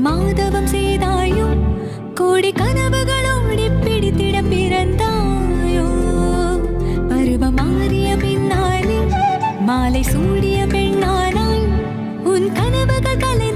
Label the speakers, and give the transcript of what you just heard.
Speaker 1: மாதவம் செய்தாயோ, கோடி கனவுகளோடி பிடித்திட பிறந்தாயோ. பருவம் மாறிய பின்னாலே மாலை சூடிய பெண்ணானாய், உன் கனவுகள் கலை